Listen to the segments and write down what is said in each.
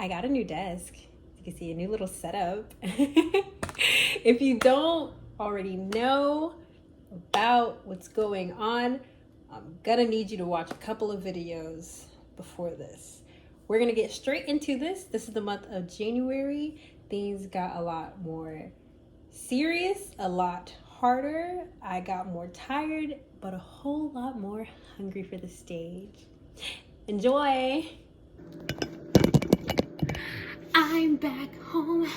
I got a new desk. You can see a new little setup. If you don't already know about what's going on, I'm gonna need you to watch a couple of videos before this. We're gonna get straight into this. This is the month of January. Things got a lot more serious, a lot harder. I got more tired, but a whole lot more hungry for the stage. Enjoy! I'm back home.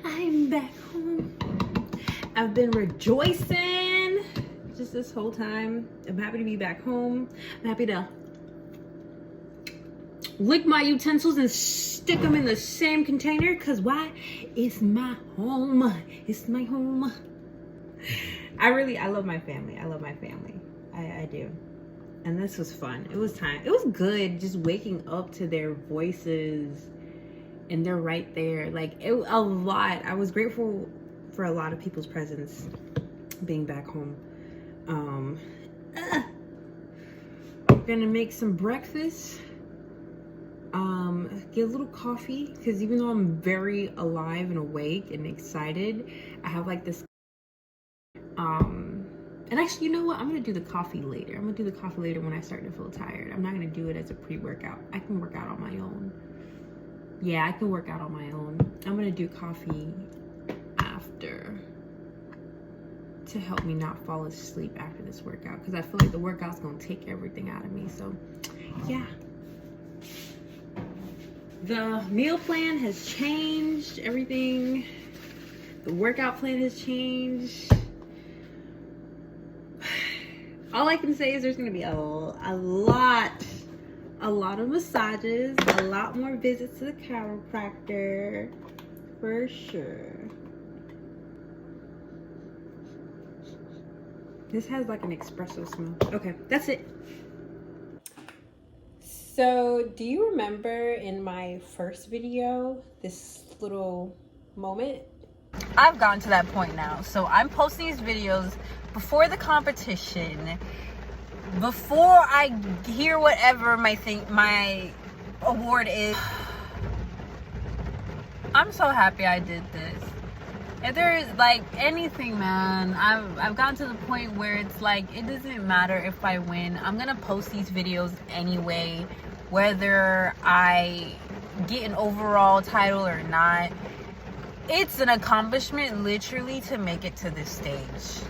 I'm back home. I've been rejoicing just this whole time. I'm happy to be back home. I'm happy to lick my utensils and stick them in the same container, because why? It's my home. It's my home. I love my family. I love my family. I do. And this was fun. It was time. It was good just waking up to their voices, and they're right there. Like, a lot. I was grateful for a lot of people's presence being back home. We're gonna make some breakfast. Get a little coffee, because even though I'm very alive and awake and excited, I have like this and actually, you know what, I'm gonna do the coffee later. I'm gonna do the coffee later when I start to feel tired. I'm not gonna do it as a pre-workout. I can work out on my own. Yeah, I can work out on my own. I'm gonna do coffee after to help me not fall asleep after this workout, because I feel like the workout's gonna take everything out of me. So yeah, the meal plan has changed. Everything, the workout plan has changed. All I can say is there's gonna be a lot of massages, a lot more visits to the chiropractor, for sure. This has like an espresso smell. Okay, that's it. So, do you remember in my first video, this little moment? I've gotten to that point now. So I'm posting these videos before the competition, before I hear whatever my award is. I'm so happy I did this. If there is like anything, man, I've gotten to the point where it's like, it doesn't matter if I win. I'm gonna post these videos anyway, whether I get an overall title or not. It's an accomplishment literally to make it to this stage.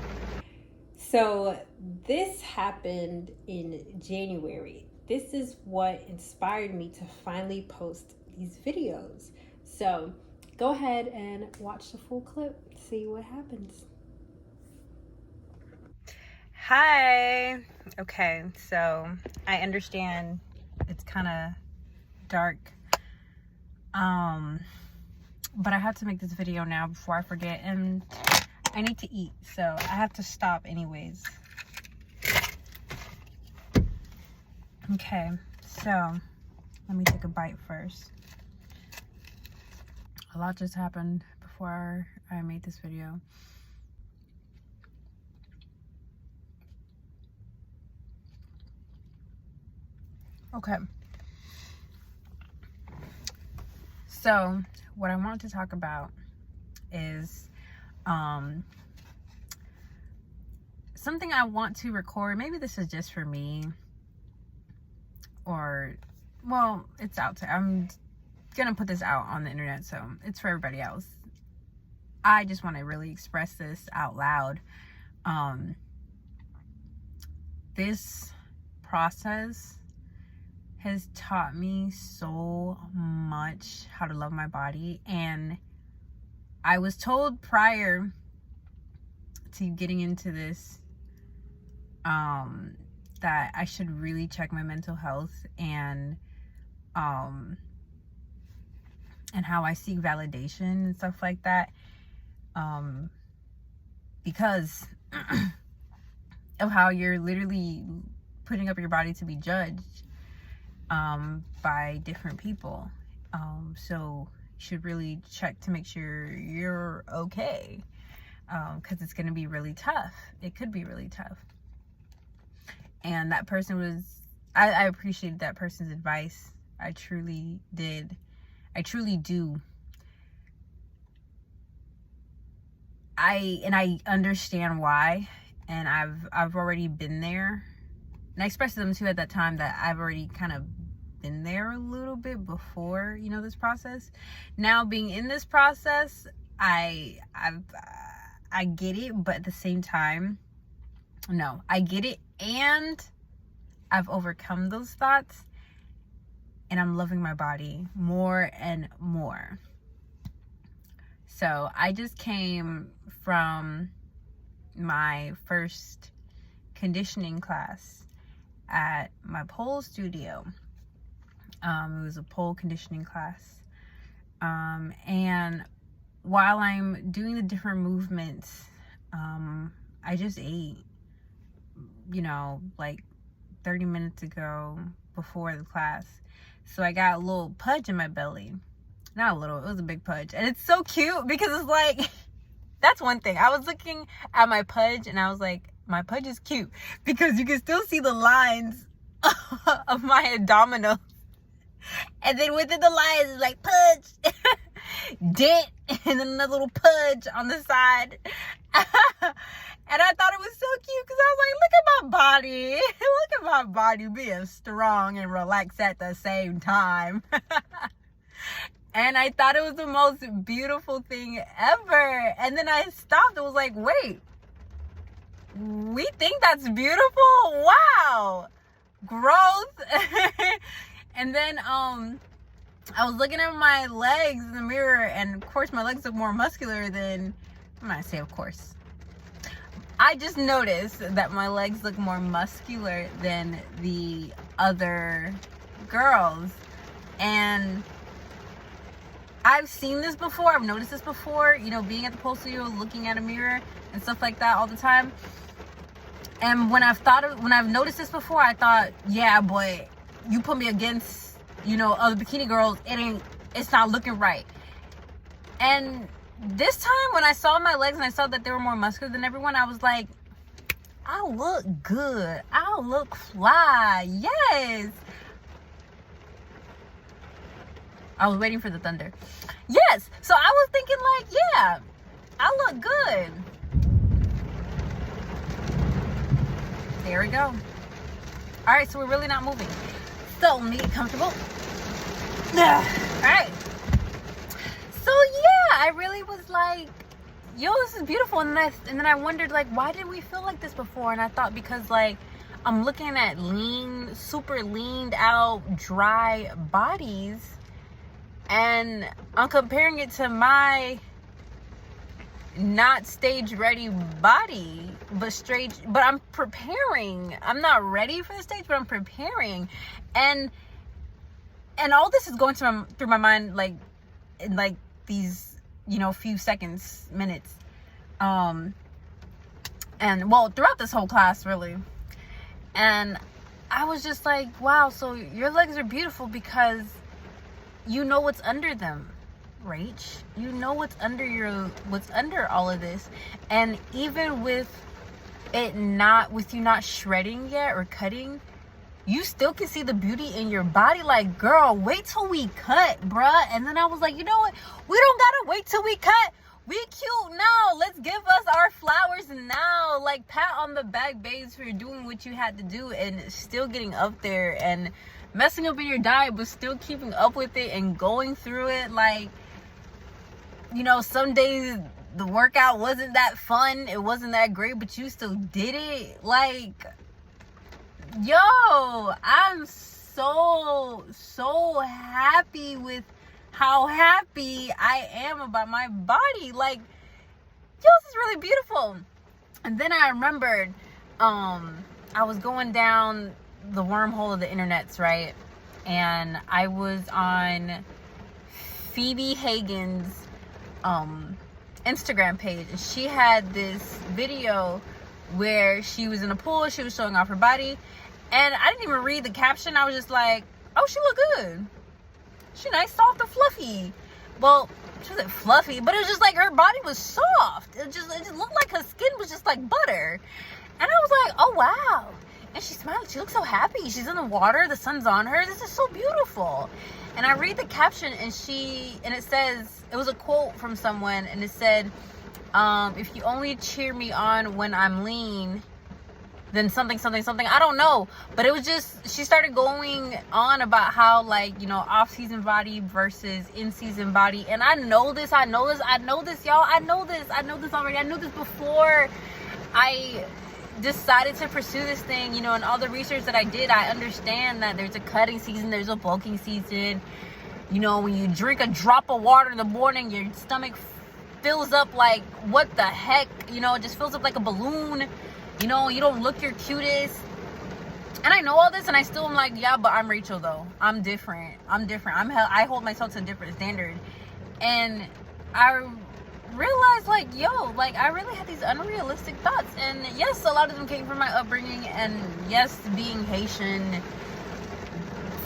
So this happened in January. This is what inspired me to finally post these videos. So go ahead and watch the full clip, see what happens. Hi. Okay, so I understand it's kind of dark. But I have to make this video now before I forget, and I need to eat, so I have to stop anyways. Okay, so let me take a bite first. A lot just happened before I made this video. Okay. So what I want to talk about is something I want to record. Maybe this is just for me, or, well, it's out there. I'm gonna put this out on the internet, so it's for everybody else. I just want to really express this out loud. This process has taught me so much how to love my body, and I was told prior to getting into this that I should really check my mental health and how I seek validation and stuff like that, because of how you're literally putting up your body to be judged by different people. So you should really check to make sure you're okay, because it's going to be really tough. It could be really tough. And that person was, I appreciated that person's advice. I truly did. I truly do. I understand why, and I've already been there. And I expressed to them too at that time that I've already kind of been there a little bit before, you know, this process. Now being in this process, I get it, but at the same time, no, I get it, and I've overcome those thoughts, and I'm loving my body more and more. So I just came from my first conditioning class at my pole studio. It was a pole conditioning class. And while I'm doing the different movements, I just ate, you know, like 30 minutes ago before the class. So I got a little pudge in my belly. Not a little, it was a big pudge. And it's so cute because it's like, that's one thing. I was looking at my pudge and I was like, my pudge is cute because you can still see the lines of my abdominals. And then within the lines, it's like pudge, dent, and then another little pudge on the side. And I thought it was so cute because I was like, look at my body. Look at my body being strong and relaxed at the same time. And I thought it was the most beautiful thing ever. And then I stopped and was like, wait, we think that's beautiful? Wow. Growth. And then I was looking at my legs in the mirror, and of course my legs look more muscular than, I'm not gonna say of course. I just noticed that my legs look more muscular than the other girls. And I've seen this before. I've noticed this before, you know, being at the pole studio, looking at a mirror and stuff like that all the time. And when I've noticed this before, I thought, yeah, boy, you put me against, you know, other bikini girls, it's not looking right. And this time when I saw my legs and I saw that they were more muscular than everyone, I was like, I look good. I look fly. Yes. I was waiting for the thunder. Yes. So I was thinking like, yeah, I look good. There we go. All right. So we're really not moving. So let me get comfortable. All right. So yeah, I really was like, yo, this is beautiful. And then I wondered, like, why did we feel like this before? And I thought because, like, I'm looking at super leaned out, dry bodies, and I'm comparing it to my not stage ready body, but I'm preparing. I'm not ready for the stage, but I'm preparing. And all this is going through my mind, like, in like these, you know, few seconds, minutes. And well, throughout this whole class, really. And I was just like, wow, so your legs are beautiful because you know what's under them, Rach. You know what's under all of this. And even with you not shredding yet or cutting, you still can see the beauty in your body. Like, girl, wait till we cut, bruh. And then I was like, you know what? We don't gotta wait till we cut. We cute now. Let's give us our flowers now. Like, pat on the back, babes, for doing what you had to do and still getting up there and messing up in your diet, but still keeping up with it and going through it. Like, you know, some days the workout wasn't that fun. It wasn't that great, but you still did it. Like, yo, I'm so happy with how happy I am about my body. Like, yo, this is really beautiful. And then I remembered, I was going down the wormhole of the internets, right? And I was on Phoebe Hagen's Instagram page, and she had this video where she was in a pool. She was showing off her body, and I didn't even read the caption. I was just like, oh, she look good. She nice, soft, and fluffy. Well, she wasn't fluffy, but it was just like her body was soft. It just looked like her skin was just like butter. And I was like, oh wow. And she smiled. She looked so happy. She's in the water. The sun's on her. This is so beautiful. And I read the caption, and it says, it was a quote from someone, and it said, if you only cheer me on when I'm lean, then something, I don't know. But it was just, she started going on about how, like, you know, off-season body versus in-season body. And I know this, y'all. I know this already. I knew this before I decided to pursue this thing, you know. And all the research that I did, I understand that there's a cutting season, there's a bulking season. You know, when you drink a drop of water in the morning, your stomach fills up like, what the heck, you know, it just fills up like a balloon. You know, you don't look your cutest. And I know all this, and I still am like, yeah, but I'm Rachel, though. I'm different. I hold myself to a different standard. And I realized, like, yo, like, I really had these unrealistic thoughts. And yes, a lot of them came from my upbringing. And yes, being Haitian,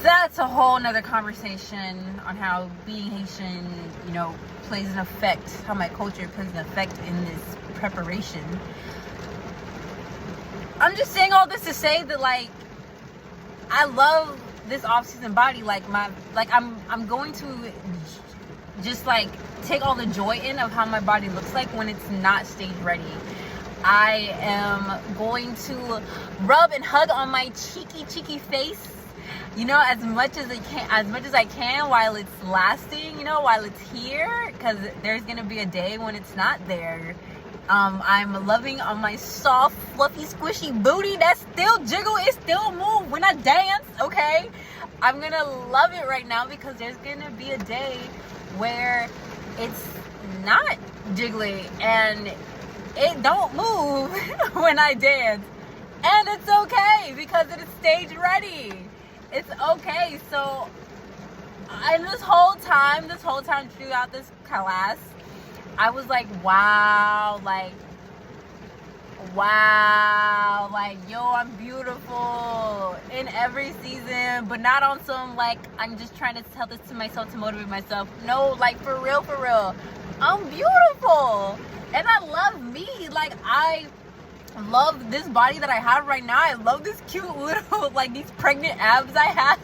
that's a whole nother conversation on how being Haitian, you know, plays an effect, how my culture plays an effect in this preparation. I'm just saying all this to say that, like, I love this off-season body. Like, I'm going to just, like, take all the joy in of how my body looks like when it's not stage ready. I am going to rub and hug on my cheeky face, you know, as much as I can while it's lasting, you know, while it's here, because there's gonna be a day when it's not there. I'm loving on my soft, fluffy, squishy booty that still jiggle, it still move when I dance, okay? I'm gonna love it right now, because there's gonna be a day where it's not jiggly and it don't move when I dance. And it's okay, because it is stage ready. It's okay. So, and this whole time throughout this class, I was like, wow, yo, I'm beautiful in every season, but not on some, like, I'm just trying to tell this to myself to motivate myself. No, like, for real, I'm beautiful, and I love me. Like, I love this body that I have right now. I love this cute little, like, these pregnant abs I have.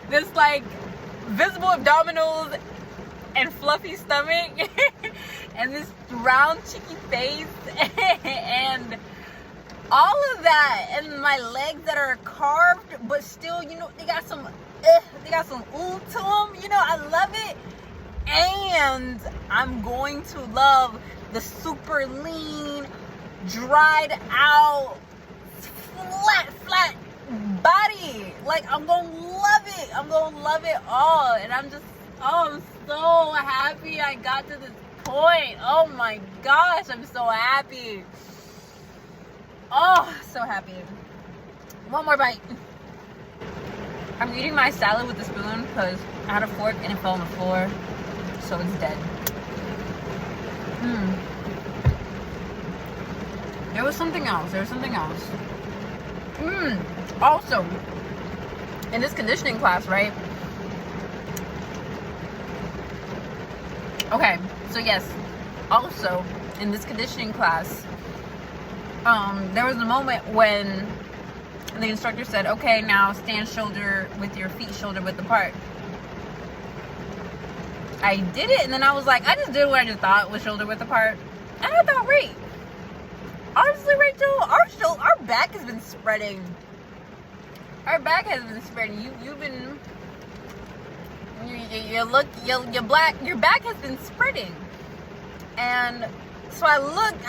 this, like, visible abdominals and fluffy stomach and this round cheeky face and all of that, and my legs that are carved but still, you know, they got some ooh to them, you know. I love it. And I'm going to love the super lean, dried out, flat body. Like, I'm gonna love it all. And I'm so happy I got to this point. Oh my gosh, I'm so happy. Oh, so happy. One more bite. I'm eating my salad with a spoon because I had a fork and it fell on the floor, so it's dead. There was something else. Also, in this conditioning class, right? Okay, so yes, also in this conditioning class, there was a moment when the instructor said, okay, now stand with your feet shoulder width apart. I did it, and then I was like, I just did what I just thought was shoulder width apart. And I thought, wait, honestly, Rachel, our back has been spreading. Your back has been spreading. And so I looked,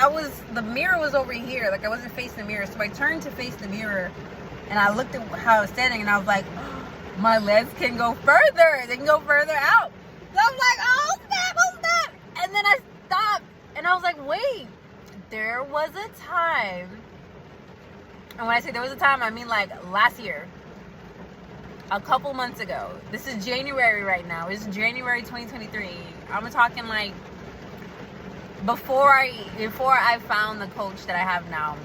the mirror was over here, like I wasn't facing the mirror. So I turned to face the mirror, and I looked at how I was standing, and I was like, oh, my legs can go further. They can go further out. So I'm like, oh snap. And then I stopped, and I was like, wait, there was a time. And when I say there was a time, I mean like last year. A couple months ago. This is January right now. It's January 2023. I'm talking like before I found the coach that I have now.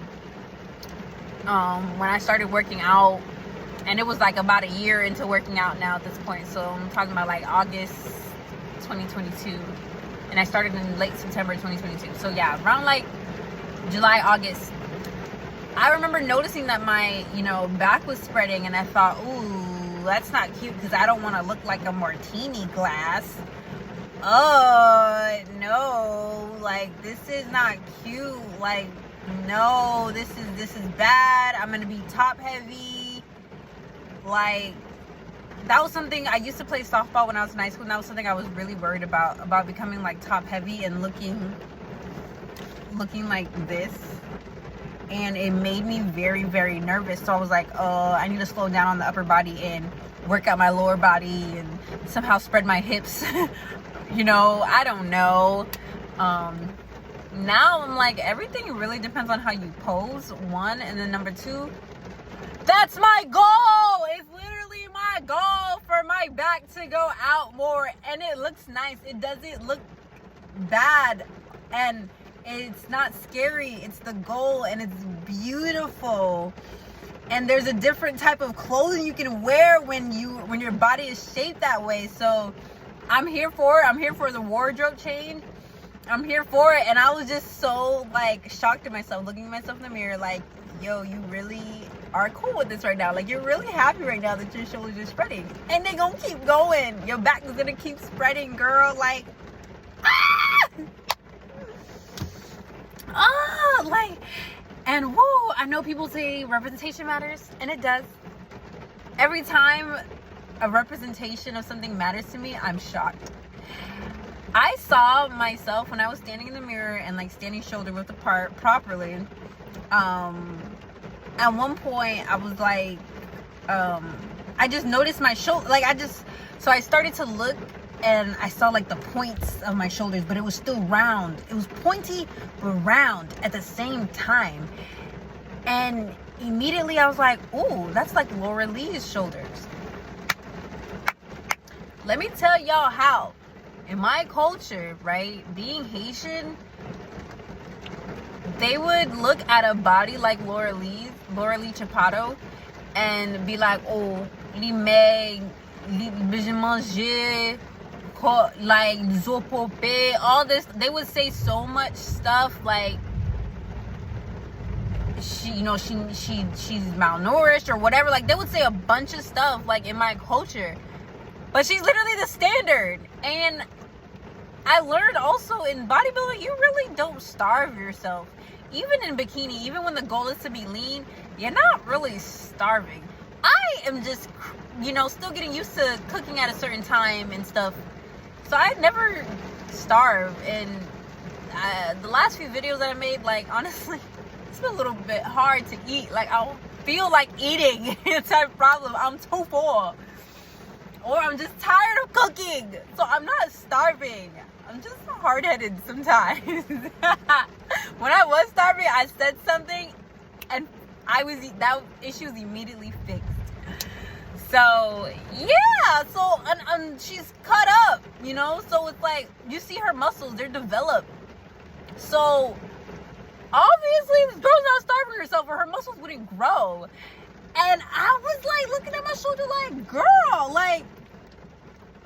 When I started working out, and it was like about a year into working out now at this point. So I'm talking about like August 2022, and I started in late September 2022. So yeah, around like July, August, I remember noticing that my, back was spreading, and I thought, ooh, that's not cute because I don't want to look like a martini glass. Oh, no, like, this is not cute. Like, no, this is bad. I'm gonna be top heavy. Like, that was something I used to play softball when I was in high school, and that was something I was really worried about becoming like top heavy and looking like this. And it made me very, very nervous. So I was like, I need to slow down on the upper body and work out my lower body and somehow spread my hips. You know, I don't know. Now I'm like, everything really depends on how you pose, one, and then number two, that's my goal. It's literally my goal for my back to go out more, and it looks nice. It doesn't look bad, and it's not scary. It's the goal, and it's beautiful. And there's a different type of clothing you can wear when your body is shaped that way. So I'm here for it. I'm here for the wardrobe change. I'm here for it. And I was just so like shocked at myself, looking at myself in the mirror like, yo, you really are cool with this right now. Like, you're really happy right now that your shoulders are spreading, and they gonna keep going. Your back is gonna keep spreading, girl. Like, like, and woo, I know people say representation matters, and it does. Every time a representation of something matters to me, I'm shocked. I saw myself when I was standing in the mirror and like standing shoulder width apart properly. At one point I was like, I just noticed my shoulder, like so I started to look, and I saw like the points of my shoulders, but it was still round. It was pointy but round at the same time. And immediately I was like, ooh, that's like Laura Lee's shoulders. Let me tell y'all how. In my culture, right, being Haitian, they would look at a body like Laura Lee Chapato, and be like, oh, li meg, li manger, like zopope, all this. They would say so much stuff like she's malnourished or whatever. Like, they would say a bunch of stuff like in my culture, but she's literally the standard. And I learned also in bodybuilding, you really don't starve yourself. Even in bikini, even when the goal is to be lean, you're not really starving. I am just, still getting used to cooking at a certain time and stuff. So I never starve. And the last few videos that I made, like, honestly, it's been a little bit hard to eat. Like, I don't feel like eating. It's a problem. I'm too full. Or I'm just tired of cooking. So I'm not starving. I'm just hard-headed sometimes. When I was starving, I said something, and that issue was immediately fixed. So yeah, so and she's cut up, so it's like, you see her muscles, they're developed. So obviously this girl's not starving herself, or her muscles wouldn't grow. And I was like looking at my shoulder like, girl, like,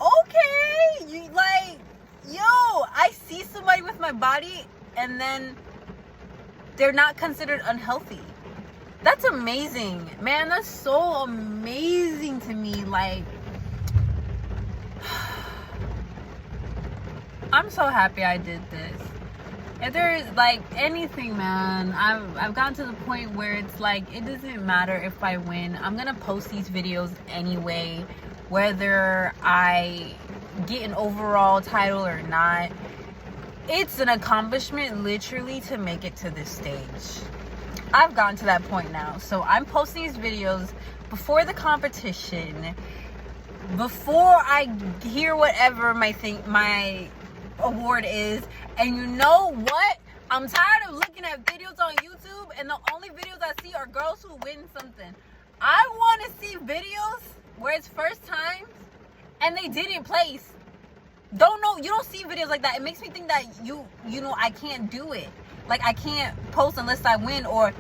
okay, you like, yo, I see somebody with my body and then they're not considered unhealthy. That's amazing, man. That's so amazing to me. Like, I'm so happy I did this. If there's like anything, man, I've gotten to the point where it's like, it doesn't matter if I win. I'm gonna post these videos anyway, whether I get an overall title or not. It's an accomplishment literally to make it to this stage. I've gotten to that point now. So I'm posting these videos before the competition, before I hear whatever my award is. And you know what? I'm tired of looking at videos on YouTube and the only videos I see are girls who win something. I want to see videos where it's first times and they didn't place. You don't see videos like that. It makes me think that I can't do it. Like, I can't post unless I win, or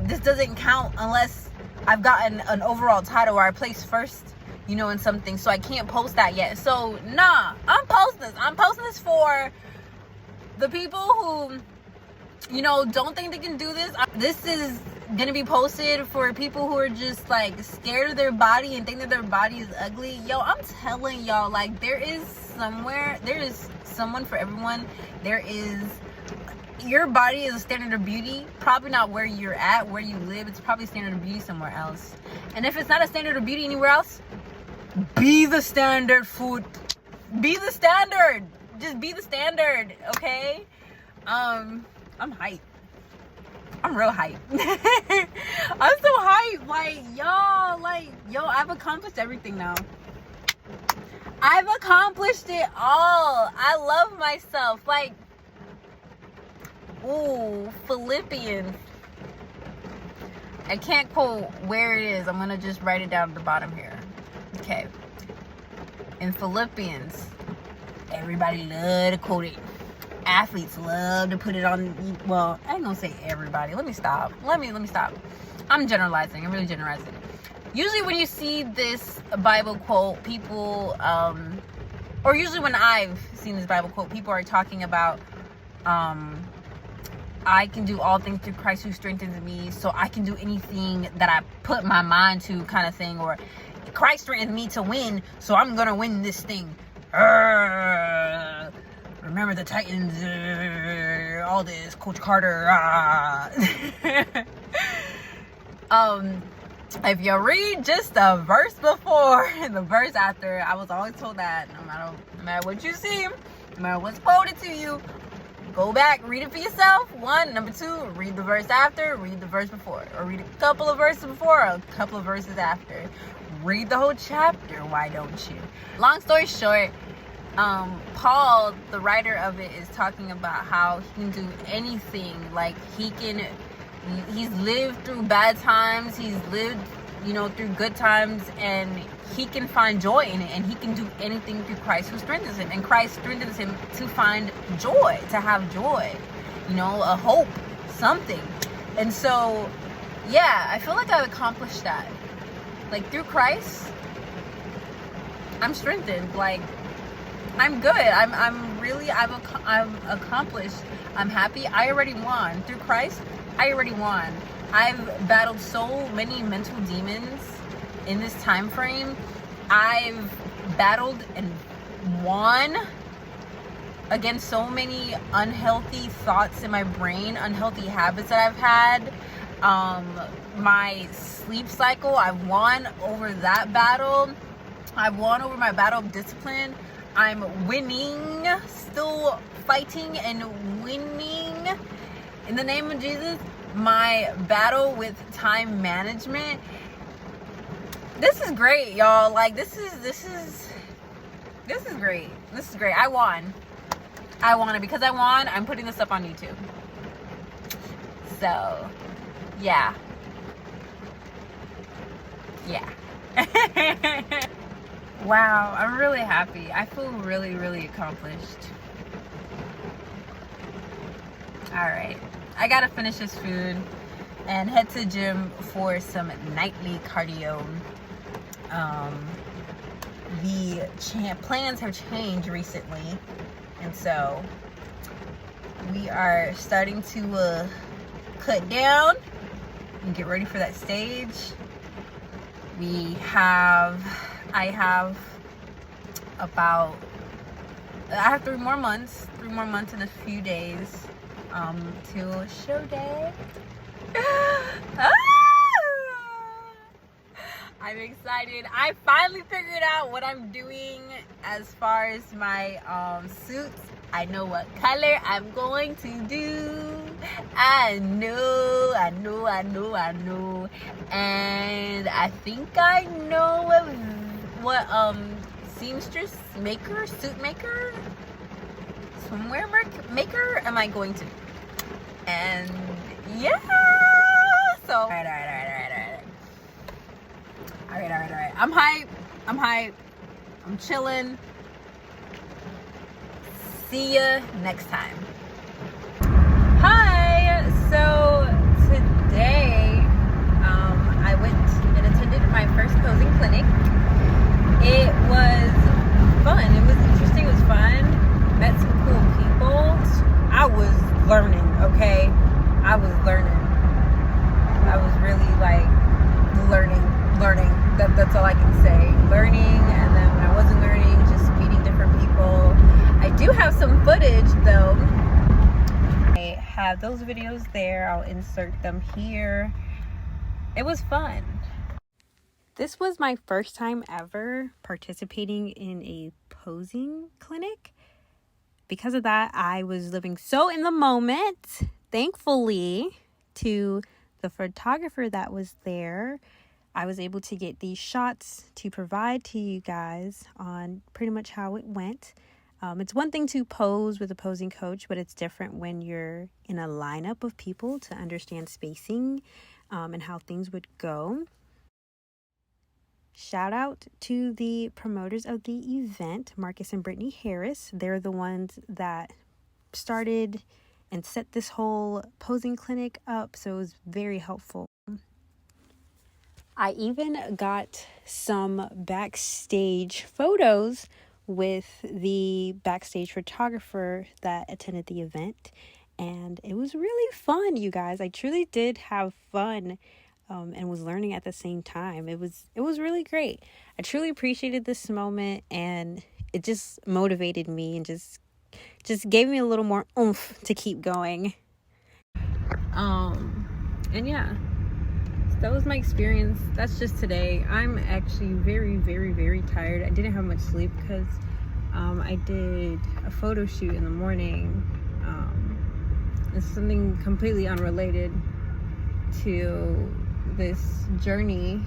this doesn't count unless I've gotten an overall title or I placed first, in something. So I can't post that yet. So nah, I'm posting this. I'm posting this for the people who, don't think they can do this. gonna be posted for people who are just like scared of their body and think that their body is ugly. Yo, I'm telling y'all, like, there is someone for everyone. Your body is a standard of beauty. Probably not where you're at, where you live. It's probably a standard of beauty somewhere else. And if it's not a standard of beauty anywhere else, be the standard, food. Be the standard. Just be the standard, okay? I'm hyped. I'm real hyped. I'm so hyped. Like, yo, I've accomplished everything now. I've accomplished it all. I love myself. Like, ooh, Philippians. I can't quote where it is. I'm going to just write it down at the bottom here. Okay. In Philippians, everybody love to quote it. Athletes love to put it on. Well, I ain't gonna say everybody. Let me stop. Let me stop. I'm generalizing. I'm really generalizing. Usually when you see this Bible quote, people, or usually when I've seen this Bible quote, people are talking about, I can do all things through Christ who strengthens me, so I can do anything that I put my mind to, kind of thing, or Christ strengthens me to win, so I'm gonna win this thing. Remember the Titans, all this, Coach Carter. If you read just the verse before and the verse after, I was always told that no matter what you see, no matter what's quoted to you, go back, read it for yourself. One. Number two, read the verse after, read the verse before, or read a couple of verses before, a couple of verses after. Read the whole chapter, why don't you? Long story short, Paul, the writer of it, is talking about how he can do anything. Like, he's lived through bad times, he's lived, through good times, and he can find joy in it, and he can do anything through Christ who strengthens him. And Christ strengthens him to find joy, to have joy, a hope, something. And so, yeah, I feel like I've accomplished that. Like, through Christ, I'm strengthened. Like, I'm good. I've accomplished. I'm happy. I already won. Through Christ, I already won. I've battled so many mental demons in this time frame. I've battled and won against so many unhealthy thoughts in my brain, unhealthy habits that I've had. My sleep cycle, I've won over that battle. I've won over my battle of discipline. I'm winning, still fighting and winning. In the name of Jesus, my battle with time management. This is great, y'all. Like, this is great. This is great. I won it. Because I won, I'm putting this up on YouTube. So, yeah. Wow, I'm really happy. I feel really, really accomplished. Alright, I gotta finish this food and head to the gym for some nightly cardio. The plans have changed recently, and so we are starting to cut down and get ready for that stage. I have 3 more months in a few days till show day. I'm excited. I finally figured out what I'm doing as far as my suits. I know what color I'm going to do. I know. And I think I know what seamstress maker, suit maker, swimwear maker am I going to do. And yeah, so all right. I'm hyped. I'm chilling. See ya next time. Hi. So today, I went and attended my first posing clinic. It was fun. It was interesting. It was fun. Met some cool people. I was learning. Okay, I was learning. I was really like learning. That's all I can say. Learning, and then when I wasn't learning, just meeting different people. I do have some footage though. I have those videos there. I'll insert them here. It was fun. This was my first time ever participating in a posing clinic. Because of that, I was living so in the moment. Thankfully, to the photographer that was there, I was able to get these shots to provide to you guys on pretty much how it went. It's one thing to pose with a posing coach, but it's different when you're in a lineup of people to understand spacing and how things would go. Shout out to the promoters of the event, Marcus and Brittany Harris. They're the ones that started and set this whole posing clinic up, so it was very helpful. I even got some backstage photos with the backstage photographer that attended the event, and it was really fun, you guys. I truly did have fun. And was learning at the same time. It was really great. I truly appreciated this moment, and it just motivated me and just gave me a little more oomph to keep going. And yeah, so that was my experience. That's just today. I'm actually very, very, very tired. I didn't have much sleep because I did a photo shoot in the morning. It's something completely unrelated to this journey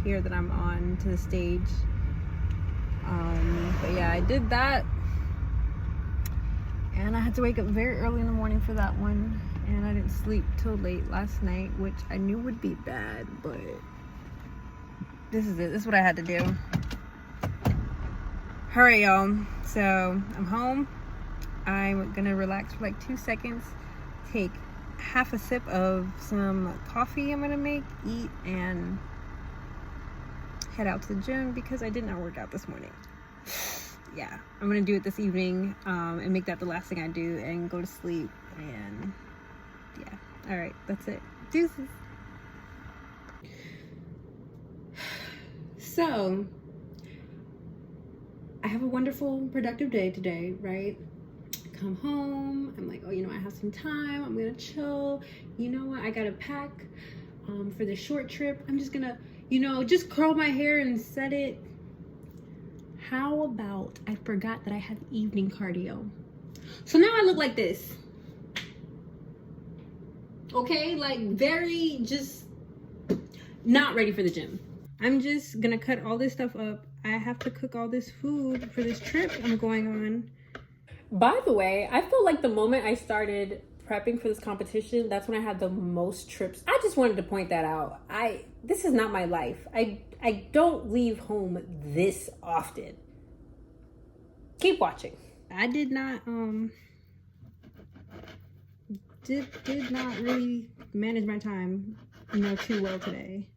here that I'm on to the stage. But yeah, I did that, and I had to wake up very early in the morning for that one, and I didn't sleep till late last night, which I knew would be bad, but this is it. This is what I had to do. All right, y'all, so I'm home. I'm gonna relax for like 2 seconds, take half a sip of some coffee I'm gonna make, eat, and head out to the gym because I did not work out this morning. Yeah, I'm gonna do it this evening and make that the last thing I do and go to sleep. And yeah, all right, that's it. Deuces. So I have a wonderful, productive day today, right? Come home, I'm like, oh, you know, I have some time, I'm gonna chill. You know what, I gotta pack for the short trip. I'm just gonna, you know, just curl my hair and set it. How about I forgot that I have evening cardio, so now I look like this. Okay, like very just not ready for the gym. I'm just gonna cut all this stuff up. I have to cook all this food for this trip I'm going on. By the way, I feel like the moment I started prepping for this competition, that's when I had the most trips. I just wanted to point that out. This is not my life. I don't leave home this often. Keep watching. I did not did not really manage my time, you know, too well today.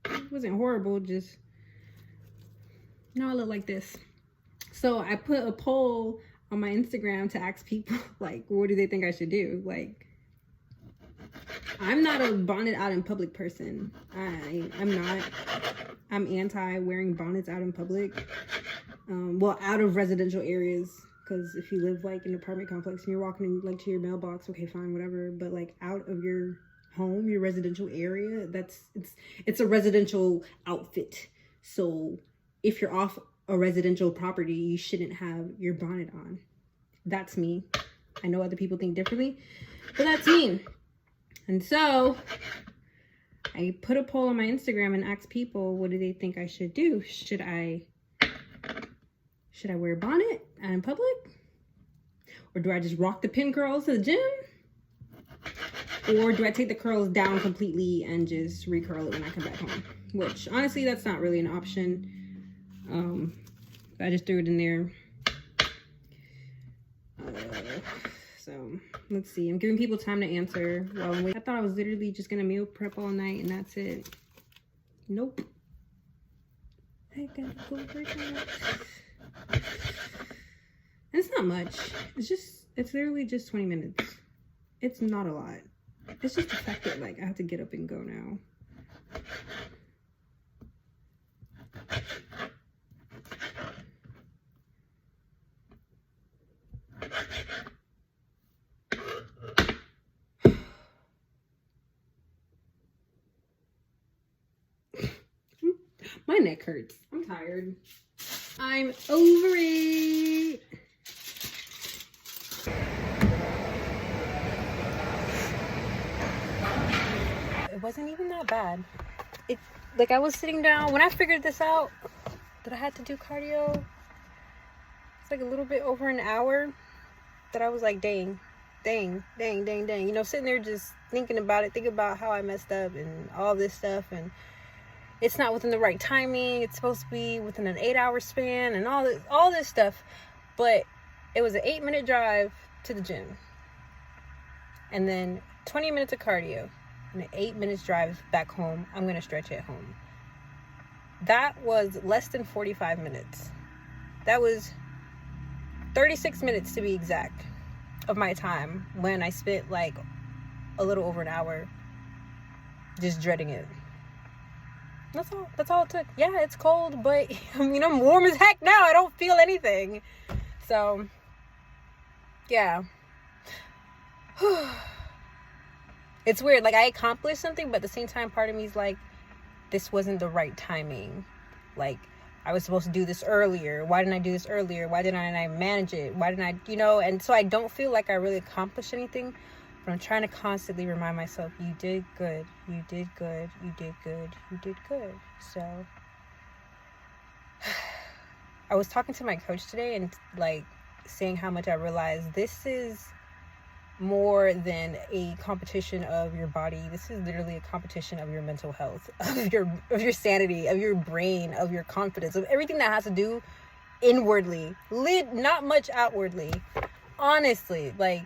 It wasn't horrible, just now I look like this. So I put a poll on my Instagram to ask people, like, what do they think I should do? Like, I'm not a bonnet out in public person. I'm not. I'm anti wearing bonnets out in public. Well, out of residential areas, because if you live like in an apartment complex and you're walking in, like, to your mailbox, okay, fine, whatever. But like out of your home, your residential area, it's a residential outfit. So if you're off a residential property, you shouldn't have your bonnet on. That's me. I know other people think differently, but that's me. And so I put a poll on my Instagram and asked people, what do they think I should do? Should I wear a bonnet out in public? Or do I just rock the pin curls to the gym? Or do I take the curls down completely and just recurl it when I come back home? Which, honestly, that's not really an option. I just threw it in there. So, let's see. I'm giving people time to answer while I'm waiting. I thought I was literally just going to meal prep all night and that's it. Nope. I gotta go work out. It's not much. It's literally just 20 minutes. It's not a lot. It's just the fact that, like, I have to get up and go now. My neck hurts. I'm tired. I'm over it. It wasn't even that bad. It, like, I was sitting down when I figured this out that I had to do cardio. It's like a little bit over an hour that I was like, dang. You know, sitting there just thinking about it, thinking about how I messed up and all this stuff, and it's not within the right timing. It's supposed to be within an 8-hour span and all this stuff. But it was an 8-minute drive to the gym. And then 20 minutes of cardio. And an 8 minutes drive back home. I'm going to stretch at home. That was less than 45 minutes. That was 36 minutes to be exact of my time when I spent like a little over an hour just dreading it. That's all it took. Yeah, it's cold, but I mean, I'm warm as heck now. I don't feel anything. So, yeah. It's weird. Like, I accomplished something, but at the same time, part of me is like, this wasn't the right timing. Like, I was supposed to do this earlier. Why didn't I do this earlier? Why didn't I manage it? Why didn't I, you know? And so I don't feel like I really accomplished anything. But I'm trying to constantly remind myself, you did good, you did good, you did good, you did good. So I was talking to my coach today and like saying how much I realized this is more than a competition of your body. This is literally a competition of your mental health, of your sanity, of your brain, of your confidence, of everything that has to do inwardly, not much outwardly. Honestly, like,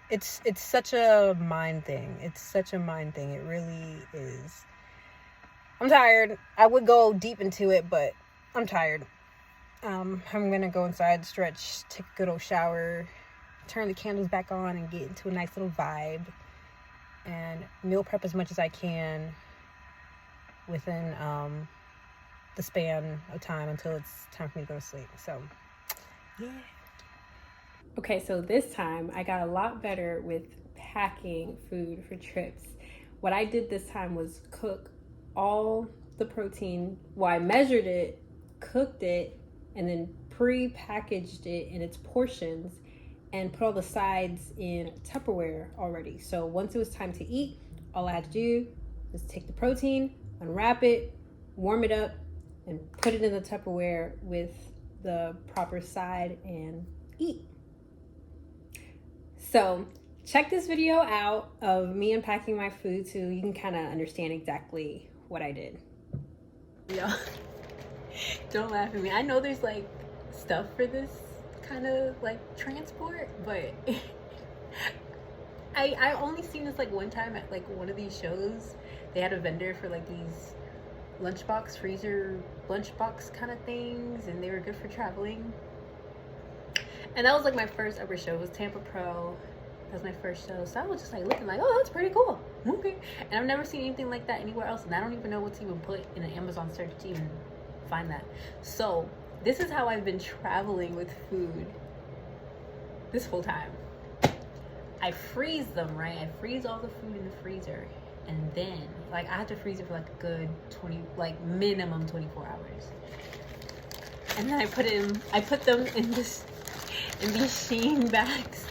it's such a mind thing. It's such a mind thing. It really is. I'm tired. I would go deep into it, but I'm tired. I'm gonna go inside, stretch, take a good old shower, turn the candles back on, and get into a nice little vibe, and meal prep as much as I can within the span of time until it's time for me to go to sleep. So, yeah. Okay, so this time I got a lot better with packing food for trips. What I did this time was cook all the protein. Well, I measured it, cooked it, and then pre-packaged it in its portions and put all the sides in Tupperware already. So once it was time to eat, all I had to do was take the protein, unwrap it, warm it up, and put it in the Tupperware with the proper side and eat. So check this video out of me unpacking my food so you can kind of understand exactly what I did. Yo, don't laugh at me. I know there's like stuff for this kind of like transport, but I only seen this like one time at like one of these shows. They had a vendor for like these lunchbox, freezer lunchbox kind of things, and they were good for traveling. And that was like my first ever show. It was Tampa Pro. That was my first show. So I was just like looking like, oh, that's pretty cool. Okay. And I've never seen anything like that anywhere else. And I don't even know what to even put in an Amazon search to even find that. So this is how I've been traveling with food this whole time. I freeze them, right? I freeze all the food in the freezer. And then like I have to freeze it for like a good 20, like minimum 24 hours. And then I put them in these Shein bags.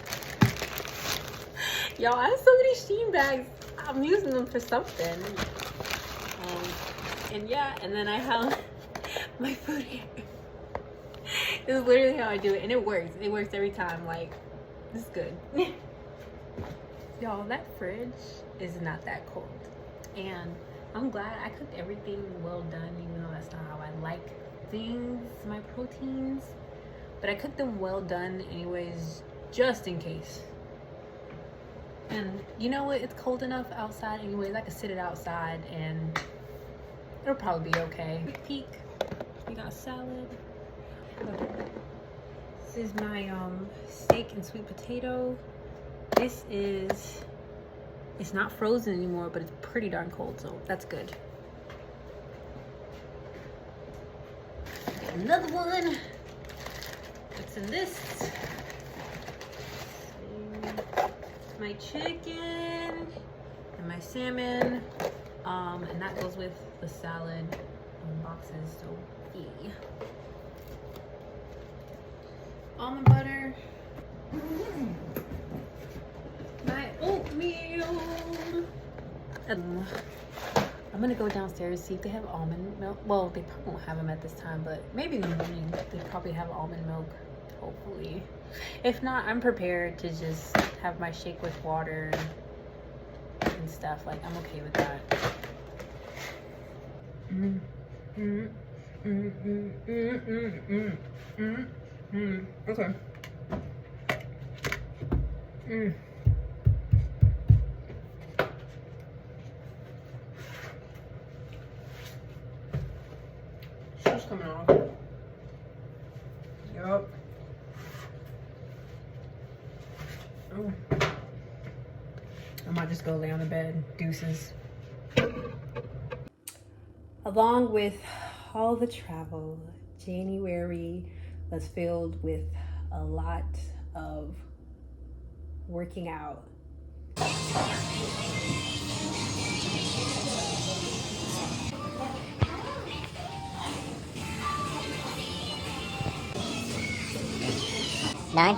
Y'all, I have so many Shein bags. I'm using them for something. And yeah, and then I have my food here. This is literally how I do it, and it works. It works every time. Like, this is good. Y'all, that fridge is not that cold. And I'm glad I cooked everything well done, even though that's not how I like things, my proteins. But I cooked them well done anyways, just in case. And you know what? It's cold enough outside anyways. I could sit it outside and it'll probably be okay. Peek. We got salad. This is my steak and sweet potato. This is, it's not frozen anymore, but it's pretty darn cold, so that's good. Got another one. What's in this? My chicken and my salmon. And that goes with the salad boxes, so yeah. Almond butter. My oatmeal. I'm gonna go downstairs, see if they have almond milk. Well, they probably won't have them at this time, but maybe in the morning they probably have almond milk, hopefully. If not, I'm prepared to just have my shake with water and stuff. Like, I'm okay with that. Okay. Shoes coming off. Yup. Oh. I might just go lay on the bed. Deuces. Along with all the travel, January was filled with a lot of working out. Nine.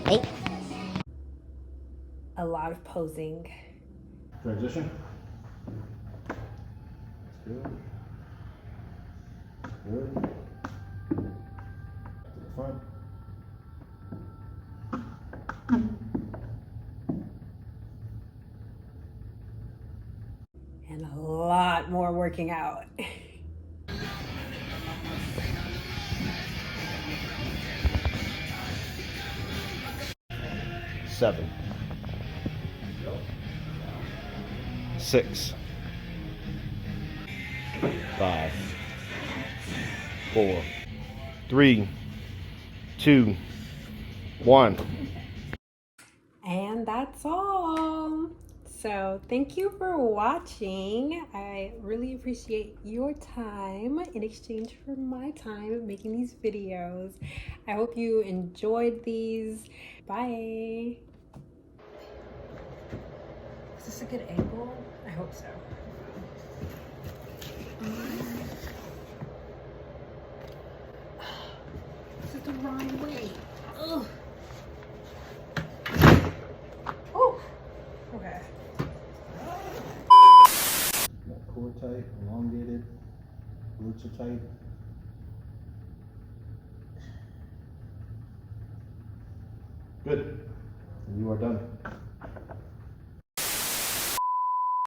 8. A lot of posing. Transition. That's good. Good. To the front. And a lot more working out. 7. 6. 5. 4. 3. 2. 1. And that's all. So thank you for watching. I really appreciate your time in exchange for my time making these videos. I hope you enjoyed these. Bye. Is this a good angle? I hope so. This is the wrong way. Ugh. Oh, okay. Got core tight, elongated, glutes are tight. Good. And you are done.